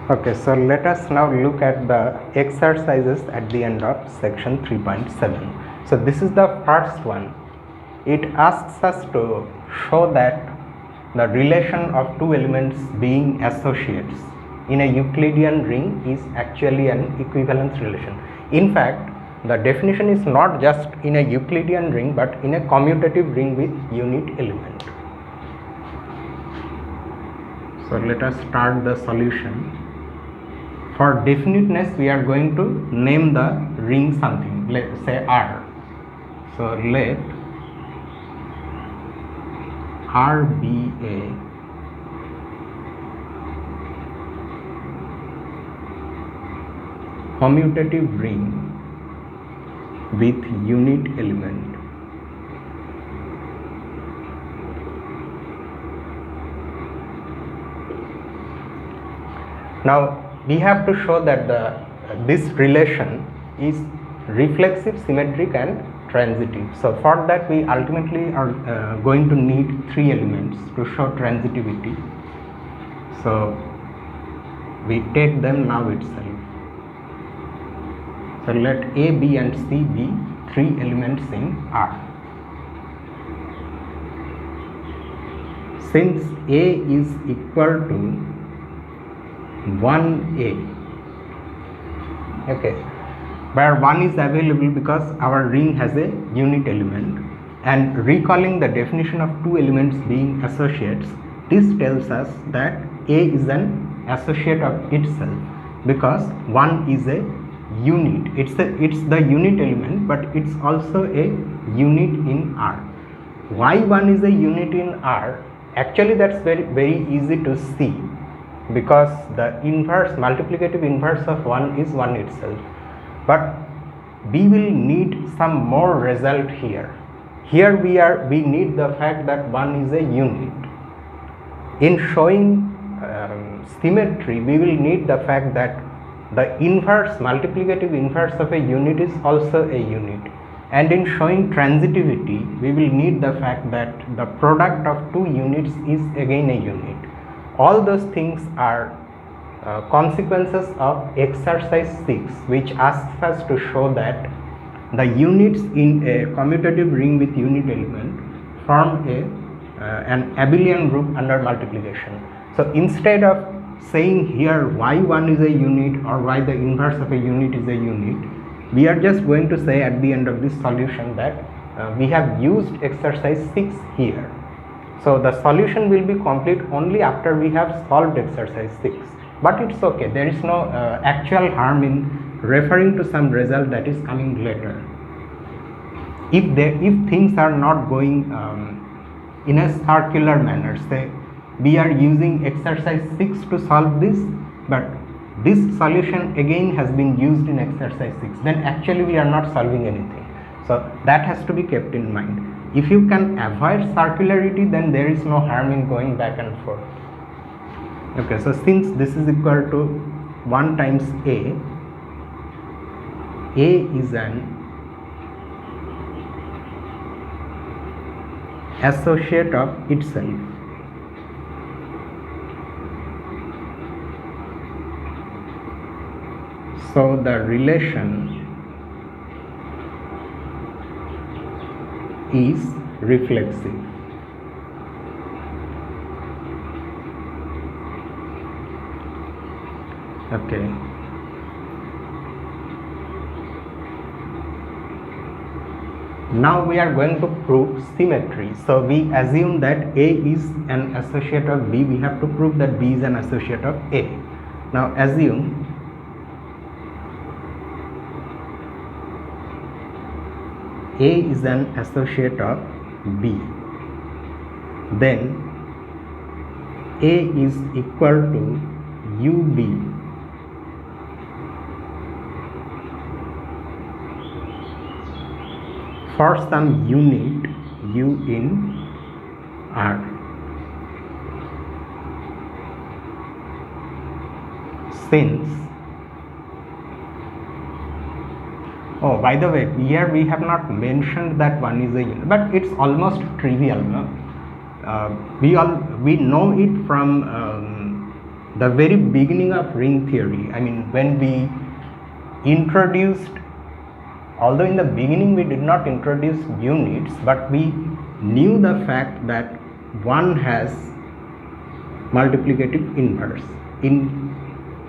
Okay, so let us now look at the exercises at the end of section 3.7. So this is the first one. It asks us to show that the relation of two elements being associates in a Euclidean ring is actually an equivalence relation. In fact, the definition is not just in a Euclidean ring but in a commutative ring with unit element. So let us start the solution. For definiteness, we are going to name the ring something, let's say R. So let R be a commutative ring with unit element. Now we have to show that this relation is reflexive, symmetric and transitive. So for that we ultimately are going to need three elements to show transitivity. So we take them now itself. So let A, B and C be three elements in R. Since A is equal to 1A, okay, where 1 is available because our ring has a unit element, and recalling the definition of two elements being associates, this tells us that A is an associate of itself because 1 is a unit. It's the unit element, but it's also a unit in R. Why 1 is a unit in R? Actually that's very easy to see, because the inverse, multiplicative inverse of 1 is 1 itself. But we will need some more result here. Here we need the fact that 1 is a unit. In showing symmetry, we will need the fact that the inverse, multiplicative inverse of a unit is also a unit. And in showing transitivity, we will need the fact that the product of two units is again a unit. All those things are consequences of exercise 6, which asks us to show that the units in a commutative ring with unit element form an abelian group under multiplication. So instead of saying here why 1 is a unit or why the inverse of a unit is a unit, we are just going to say at the end of this solution that we have used exercise 6 here. So the solution will be complete only after we have solved exercise 6, but it's okay, there is no actual harm in referring to some result that is coming later. If things are not going in a circular manner, say we are using exercise 6 to solve this, but this solution again has been used in exercise 6, then actually we are not solving anything. So that has to be kept in mind. If you can avoid circularity, then there is no harm in going back and forth. Okay, so since this is equal to 1 times A is an associate of itself. So the relation is reflexive. Okay. Now we are going to prove symmetry. So we assume that A is an associate of B. We have to prove that B is an associate of A. Now assume A is an associate of B. Then A is equal to UB for some unit U in R. Since, oh, by the way, here we have not mentioned that 1 is a unit, but it's almost trivial, no? We know it from the very beginning of ring theory, I mean, when we introduced, although in the beginning we did not introduce units, but we knew the fact that one has multiplicative inverse in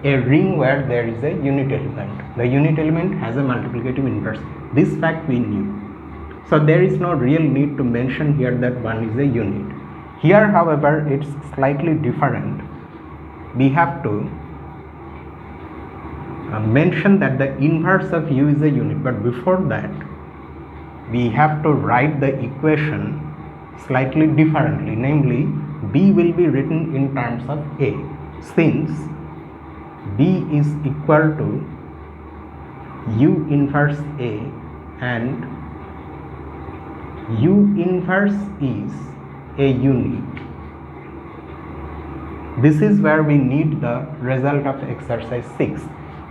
a ring where there is a unit element. The unit element has a multiplicative inverse. This fact we knew. So there is no real need to mention here that one is a unit. Here, however, it's slightly different. We have to mention that the inverse of u is a unit, but before that we have to write the equation slightly differently, namely b will be written in terms of a, since b is equal to u inverse a and u inverse is a unit. This is where we need the result of exercise 6,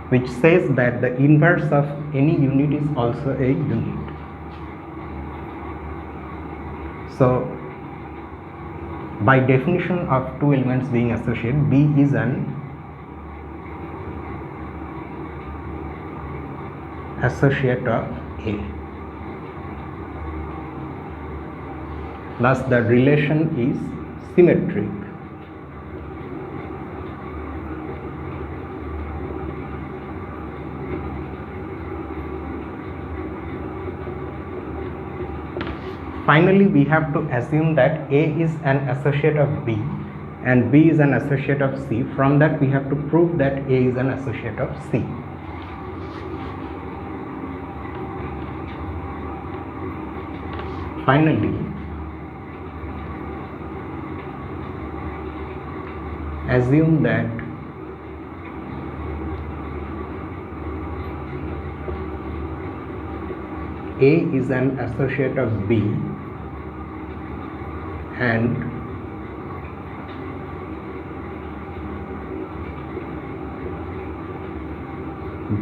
which says that the inverse of any unit is also a unit. So by definition of two elements being associated, B is an associate of A. Thus the relation is symmetric. Finally, we have to assume that A is an associate of B and B is an associate of C. From that, we have to prove that A is an associate of C. Finally, assume that A is an associate of B and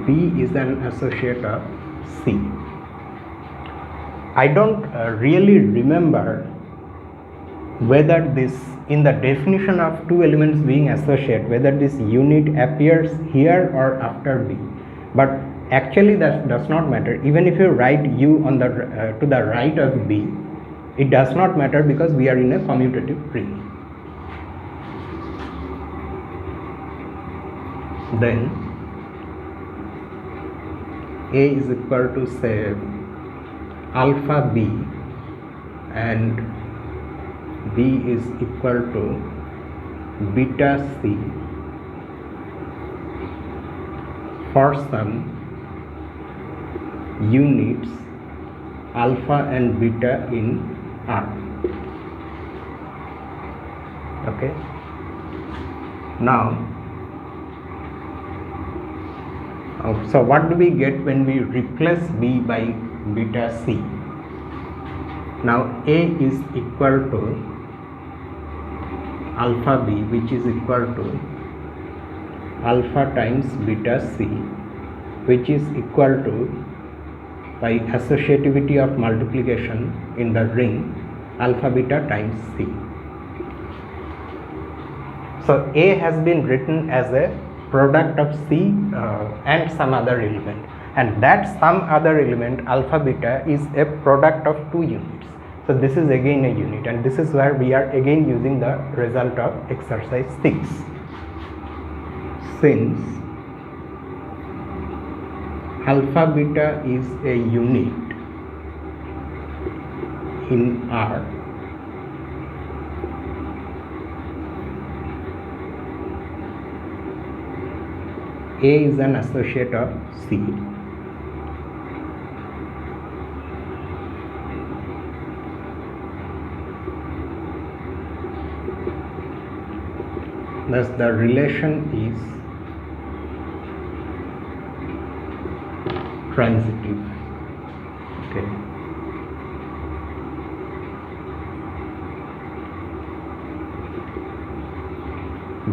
B is an associate of C. I don't really remember whether this, in the definition of two elements being associate, whether this unit appears here or after B, but actually that does not matter. Even if you write U on the to the right of B, it does not matter because we are in a commutative ring. Then A is equal to, say, alpha B and B is equal to beta C for some units alpha and beta in R. Okay. Now, so what do we get when we replace B by beta C? Now A is equal to alpha B, which is equal to alpha times beta C, which is equal to, by associativity of multiplication in the ring, alpha beta times C. So A has been written as a product of C and some other element, and that some other element alpha beta is a product of two units. So this is again a unit, and this is where we are again using the result of exercise 6. Since alpha beta is a unit in R, A is an associate of C. Thus the relation is transitive. Okay.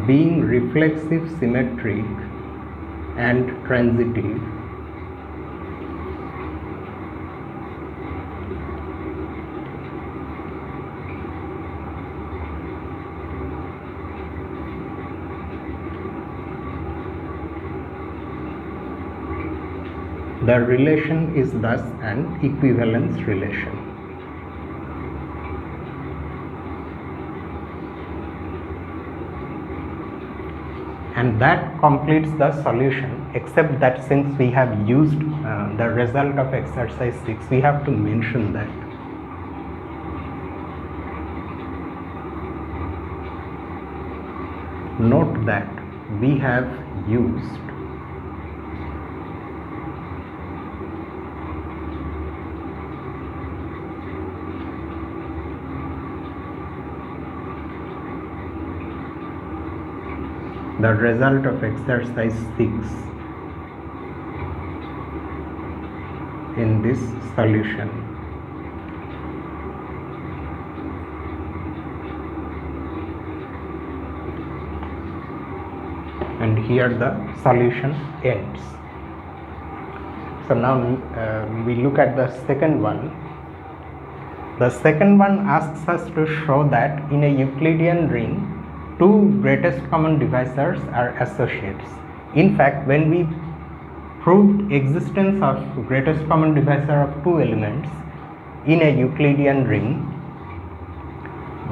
Being reflexive, symmetric and transitive, The relation is thus an equivalence relation. And that completes the solution, except that since we have used the result of exercise 6, we have to mention that. Note that we have used the result of exercise 6 in this solution. And here the solution ends. So now we look at the second one. The second one asks us to show that in a Euclidean ring, two greatest common divisors are associates. In fact, when we proved existence of greatest common divisor of two elements in a Euclidean ring,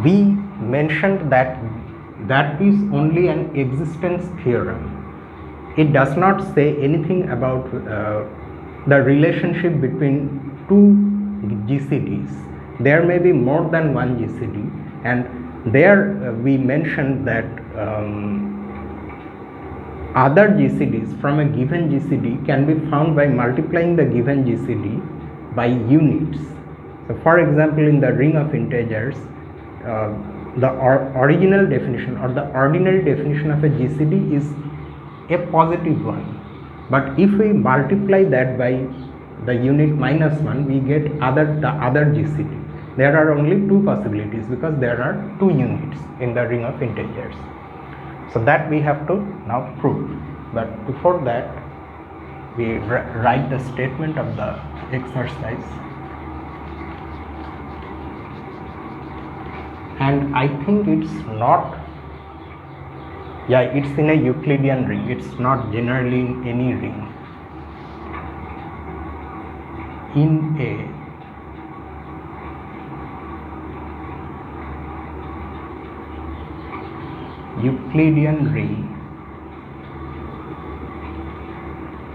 we mentioned that that is only an existence theorem. It does not say anything about the relationship between two GCDs. There may be more than one GCD, and there we mentioned that other GCDs from a given GCD can be found by multiplying the given GCD by units. So for example, in the ring of integers, the original definition or the ordinary definition of a GCD is a positive one, but if we multiply that by the unit -1, we get the other GCD. There are only two possibilities because there are two units in the ring of integers. So that we have to now prove, but before that we write the statement of the exercise. And I think it's not, it's in a Euclidean ring, it's not generally in any ring. In a Euclidean ring,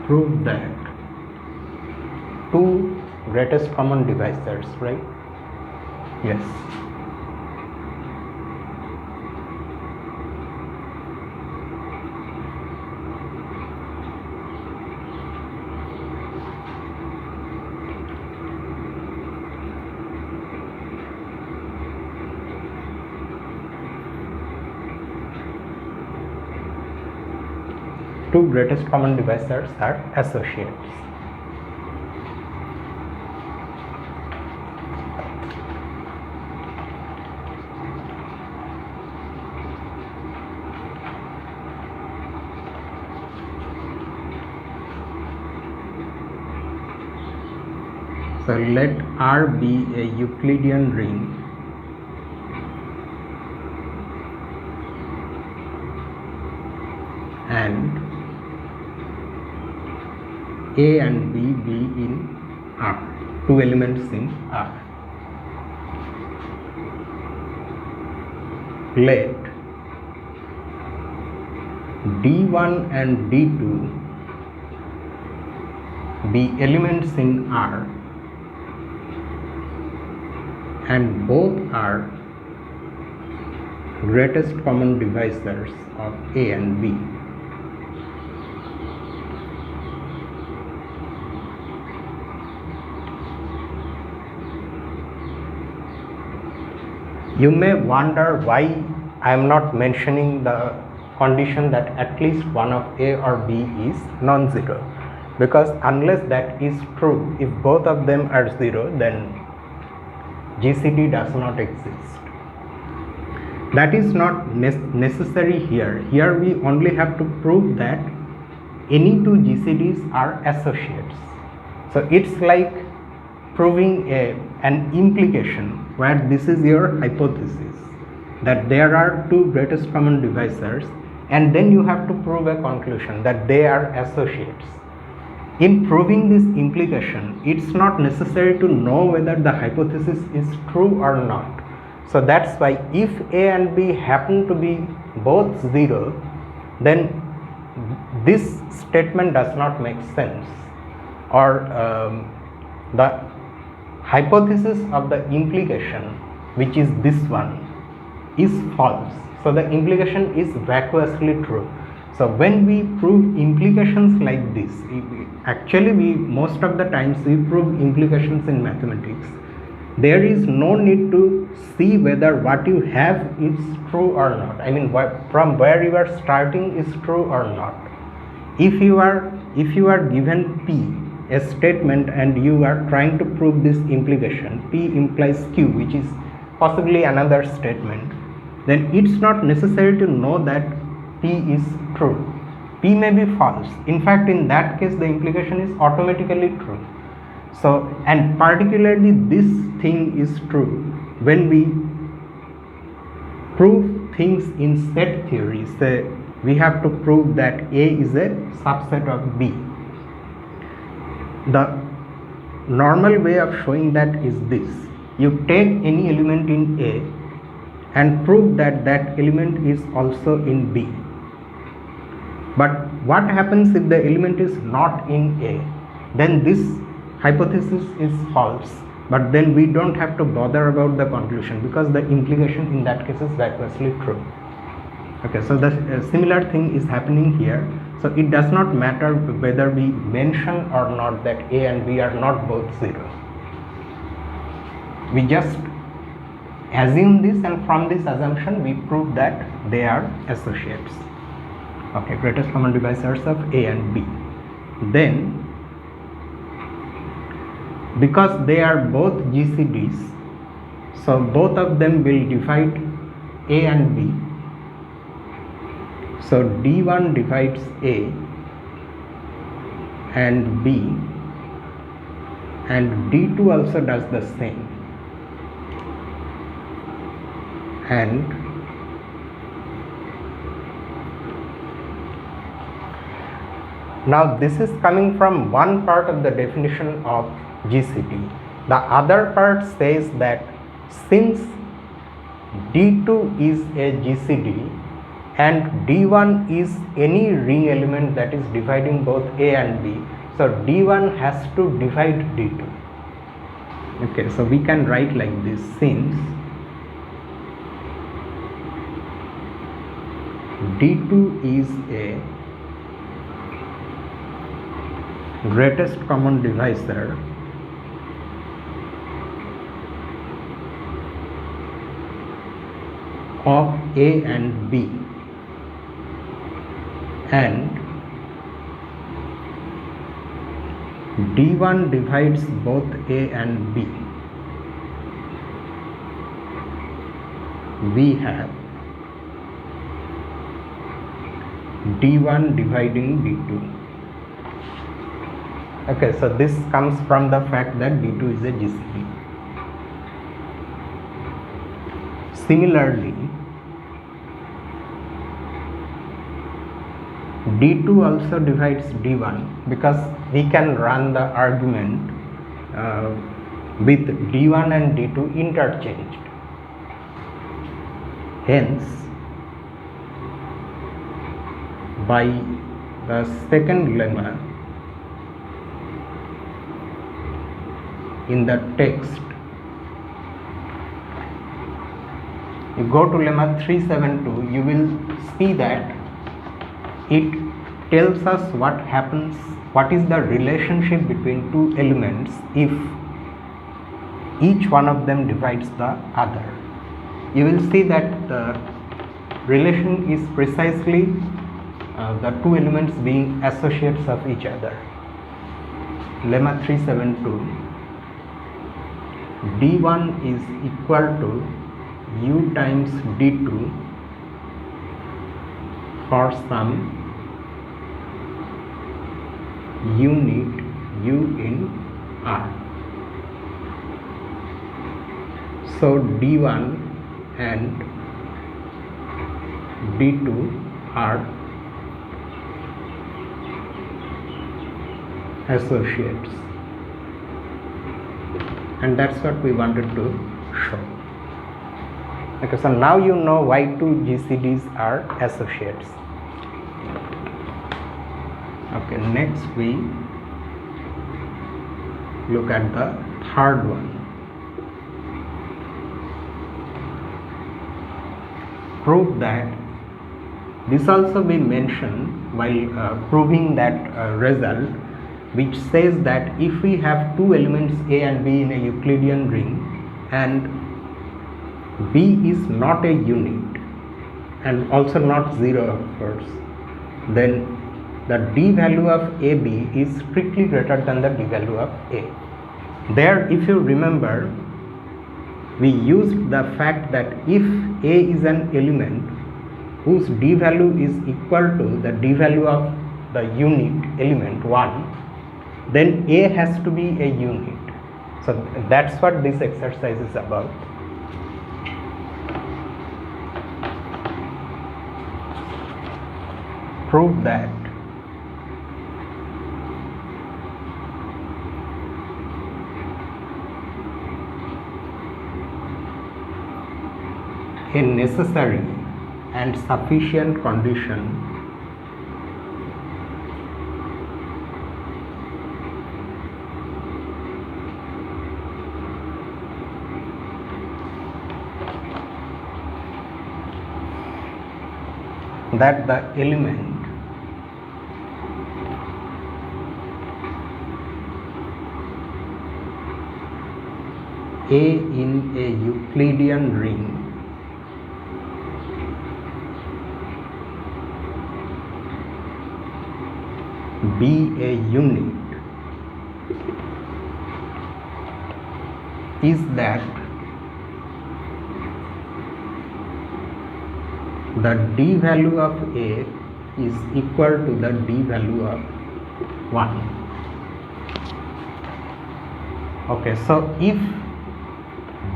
prove that two greatest common divisors, right? Yes. Two greatest common divisors are associates. So let R be a Euclidean ring and A and B be in R, two elements in R. Let D1 and D2 be elements in R and both are greatest common divisors of A and B. You may wonder why I am not mentioning the condition that at least one of A or B is non-zero, because unless that is true, if both of them are 0, then GCD does not exist. That is not necessary here. Here we only have to prove that any two GCDs are associates. So it's like proving an implication where this is your hypothesis that there are two greatest common divisors, and then you have to prove a conclusion that they are associates. In proving this implication, it's not necessary to know whether the hypothesis is true or not. So that's why if A and B happen to be both 0, then this statement does not make sense, or the hypothesis of the implication, which is this one, is false. So the implication is vacuously true. So when we prove implications like this, actually we most of the times we prove implications in mathematics, there is no need to see whether what you have is true or not. I mean, from where you are starting is true or not. If you are given P, a statement, and you are trying to prove this implication, P implies Q, which is possibly another statement, then it's not necessary to know that P is true. P may be false. In fact, in that case, the implication is automatically true. So, and particularly this thing is true when we prove things in set theory. Say we have to prove that A is a subset of B. The normal way of showing that is this: you take any element in A and prove that that element is also in B. But what happens if the element is not in A? Then this hypothesis is false, but then we don't have to bother about the conclusion because the implication in that case is vacuously true. Okay, so the similar thing is happening here. So it does not matter whether we mention or not that A and B are not both 0. We just assume this, and from this assumption we prove that they are associates. Okay, greatest common divisors of A and B. Then, because they are both GCDs, so both of them will divide A and B. So D1 divides A and B, and D2 also does the same, and now this is coming from one part of the definition of GCD. The other part says that since D2 is a GCD and D1 is any ring element that is dividing both A and B, so D1 has to divide D2. Okay, so we can write like this: since D2 is a greatest common divisor of A and B, and D1 divides both A and B, we have D1 dividing D2. Okay, so this comes from the fact that D2 is a GCD. Similarly, D2 also divides D1 because we can run the argument with D1 and D2 interchanged. Hence, by the second lemma in the text, you go to lemma 372, you will see that it tells us what happens, what is the relationship between two elements if each one of them divides the other. You will see that the relation is precisely the two elements being associates of each other. Lemma 372, D1 is equal to U times D2 for some unit U in R. So D1 and D2 are associates, and that's what we wanted to show. Okay, so now you know why two GCDs are associates. Okay, next we look at the third one. Prove that. This also we mentioned while proving that result, which says that if we have two elements A and B in a Euclidean ring and B is not a unit and also not 0 of course, then the D value of AB is strictly greater than the D value of A. There, if you remember, we used the fact that if A is an element whose D value is equal to the D value of the unit element 1, then A has to be a unit. So that's what this exercise is about. Prove that a necessary and sufficient condition that the element A in a Euclidean ring be a unit is that the D value of A is equal to the D value of 1. Okay, so if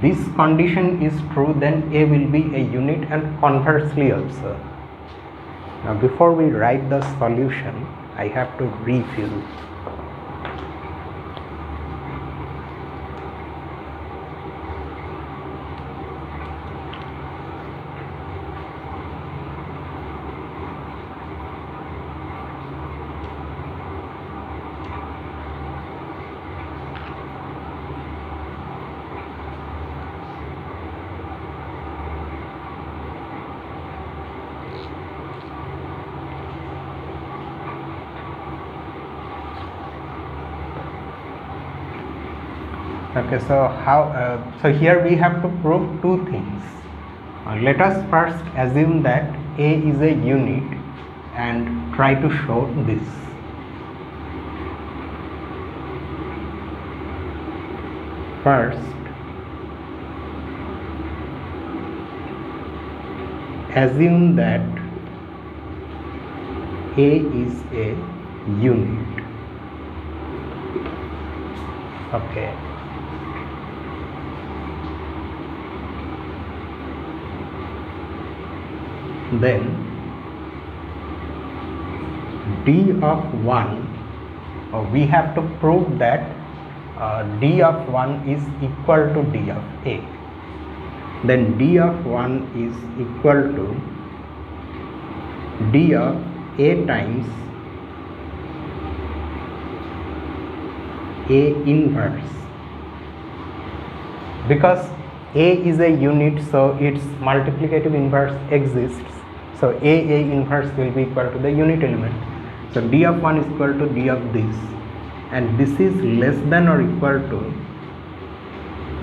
this condition is true, then A will be a unit, and conversely also. Now before we write the solution, I have to refill. Okay, so here we have to prove two things. Let us first assume that A is a unit and try to show this. First, assume that A is a unit. Okay. Then D of 1, we have to prove that D of 1 is equal to D of A. Then D of 1 is equal to D of A times A inverse. Because A is a unit, so its multiplicative inverse exists. So A inverse will be equal to the unit element. So D of 1 is equal to D of this, and this is less than or equal to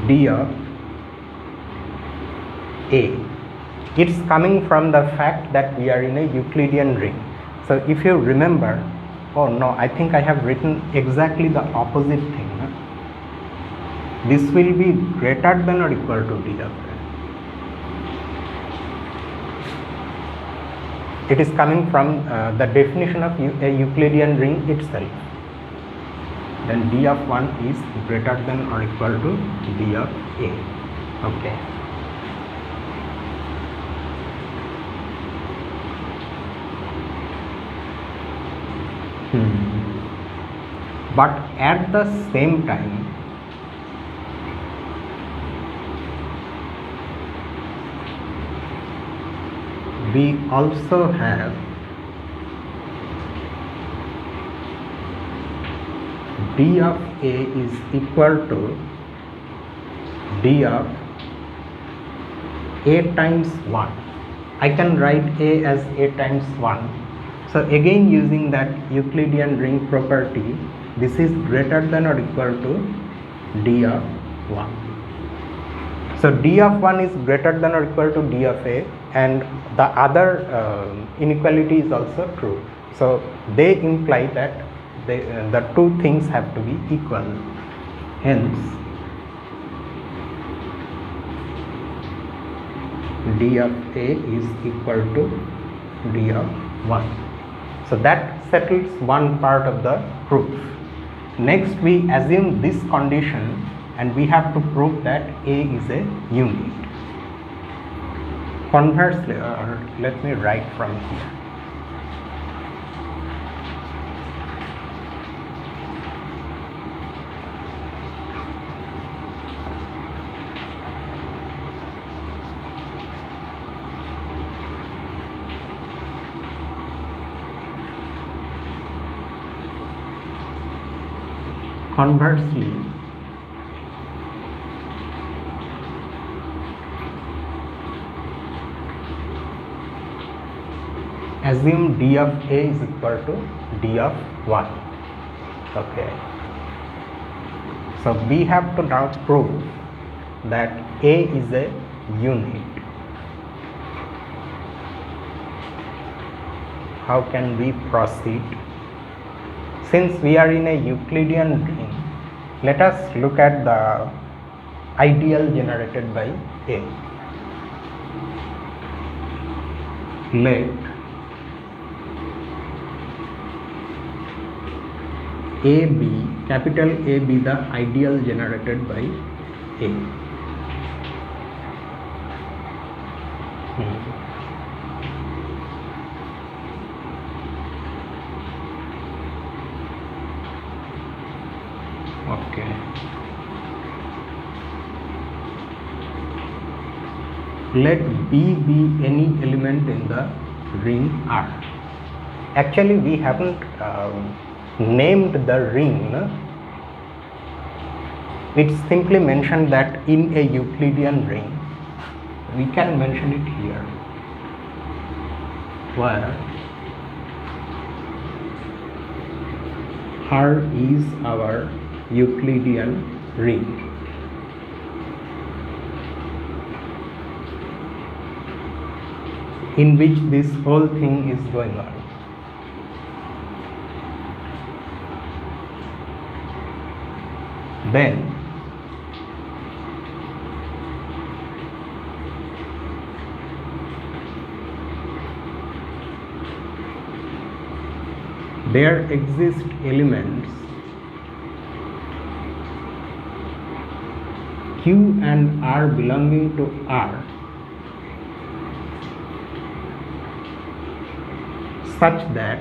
D of A. It's coming from the fact that we are in a Euclidean ring. So if you remember, oh no, I think I have written exactly the opposite thing. This will be greater than or equal to D of A. It is coming from the definition of a Euclidean ring itself. Then D of 1 is greater than or equal to D of A. Okay. but at the same time we also have d of a is equal to d of a times 1. I can write a as a times 1. So again, using that Euclidean ring property, this is greater than or equal to d of 1. So d of 1 is greater than or equal to d of a, and the other inequality is also true. So they imply that the two things have to be equal. Hence d of a is equal to d of 1. So that settles one part of the proof. Next, we assume this condition and we have to prove that a is a unit. Conversely, let me write from here. Conversely, assume d of a is equal to d of 1. Okay. So we have to now prove that a is a unit. How can we proceed? Since we are in a Euclidean ring, let us look at the ideal generated by A. Let A be, capital A be the ideal generated by A. Okay. Let B be any element in the ring R. Actually, we haven't named the ring. It's simply mentioned that in a Euclidean ring. We can mention it here, where R is our Euclidean ring. In which this whole thing is going on. Then there exist elements Q and R belonging to R such that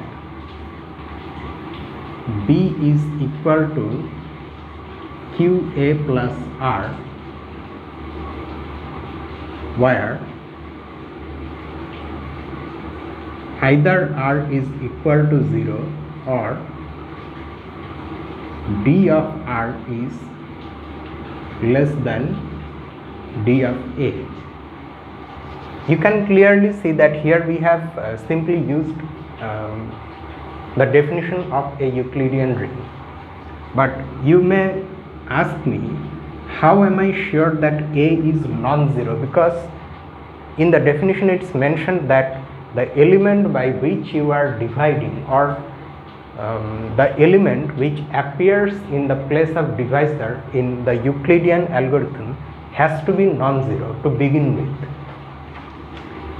B is equal to QA plus R, where either R is equal to 0 or D of R is less than D of A. You can clearly see that here we have simply used the definition of a Euclidean ring. But you may ask me, how am I sure that A is non-zero? Because in the definition it's mentioned that the element by which you are dividing, or the element which appears in the place of divisor in the Euclidean algorithm has to be non-zero to begin with.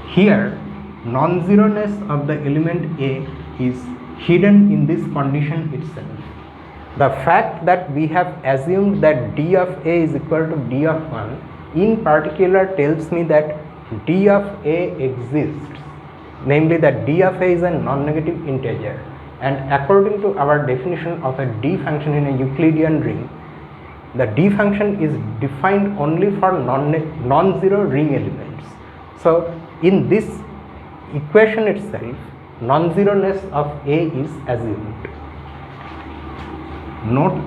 Here, non-zeroness of the element A is hidden in this condition itself. The fact that we have assumed that D of A is equal to D of 1 in particular tells me that D of A exists, namely that D of A is a non-negative integer, And according to our definition of a D function in a Euclidean ring, the D function is defined only for non-zero ring elements. So in this equation itself, non-zeroness of A is assumed. Note,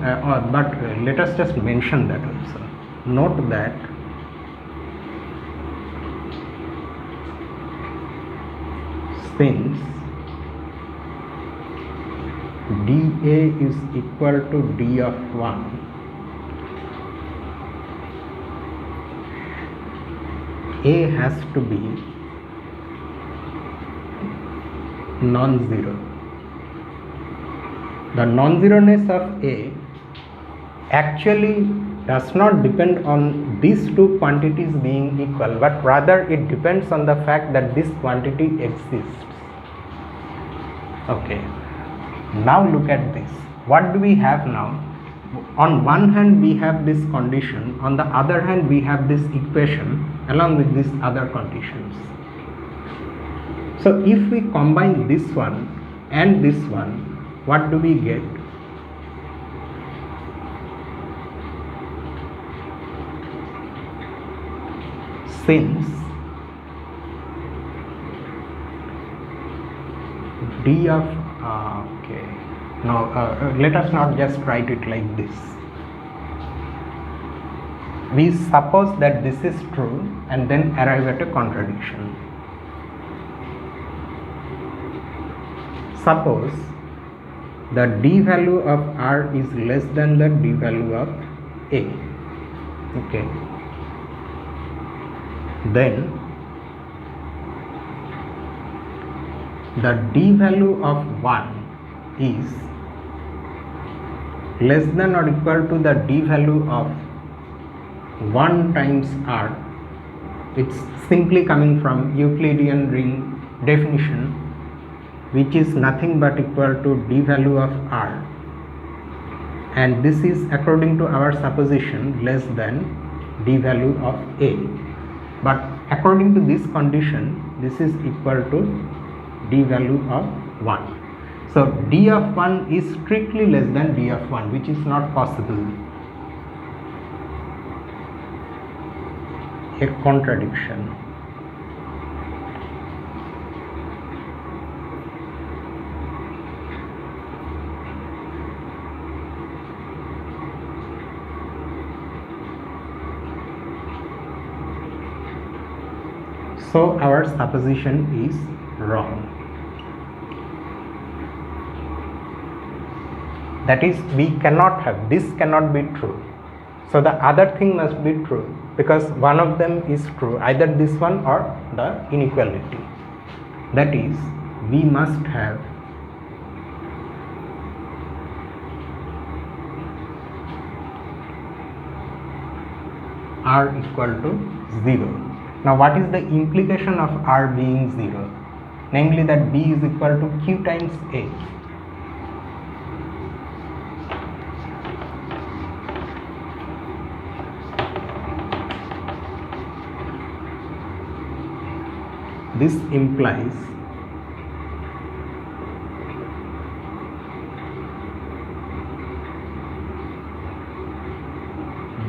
but let us just mention that also. Note that since dA is equal to D of 1, A has to be non-zero. The non-zeroness of A actually does not depend on these two quantities being equal, but rather it depends on the fact that this quantity exists. Okay, now look at this. What do we have now? On one hand we have this condition, on the other hand we have this equation along with these other conditions. So if we combine this one and this one, what do we get? Since D of let us not just write it like this. We suppose that this is true and then arrive at a contradiction. Suppose the D value of R is less than the D value of A. Okay. Then the D value of 1 is less than or equal to the D value of 1 times R. It's simply coming from Euclidean ring definition, which is nothing but equal to D value of R, and this is according to our supposition less than D value of A. But according to this condition, this is equal to D value of 1. So D of 1 is strictly less than D of 1, which is not possible. A contradiction. So our supposition is wrong. That is, we cannot have, this cannot be true. So the other thing must be true, because one of them is true, either this one or the inequality. That is, we must have R equal to 0. Now what is the implication of R being 0? Namely that B is equal to Q times A. This implies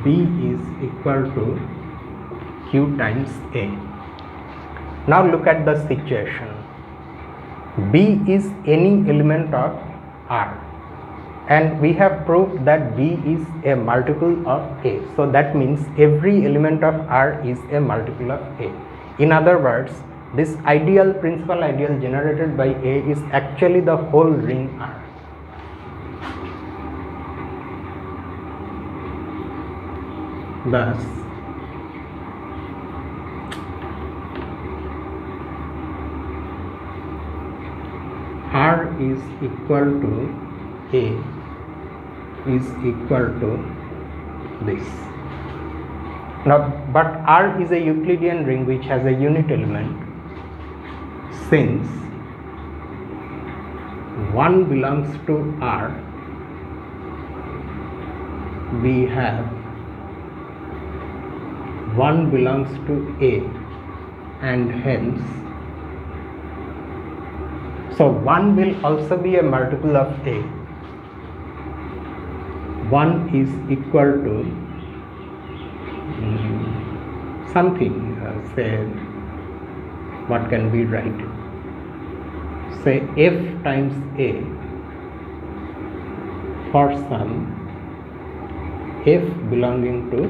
B is equal to Q times A. Now look at the situation. B is any element of R, and we have proved that B is a multiple of A. So that means every element of R is a multiple of A. In other words, this ideal, principal ideal generated by A is actually the whole ring R. Thus, R is equal to A is equal to this. Now, but R is a Euclidean ring which has a unit element. Since 1 belongs to R, we have 1 belongs to A, and hence So 1 will also be a multiple of A. 1 is equal to something, say, what can we write? Say F times A for some F belonging to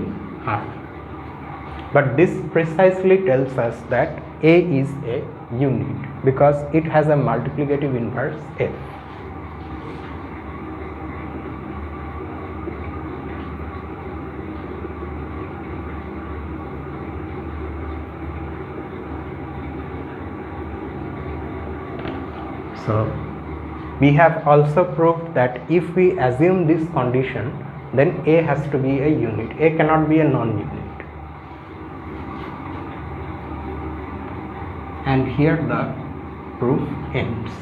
R. But this precisely tells us that A is a unit because it has a multiplicative inverse F. So we have also proved that if we assume this condition, then A has to be a unit. A cannot be a non-unit. And here the proof ends.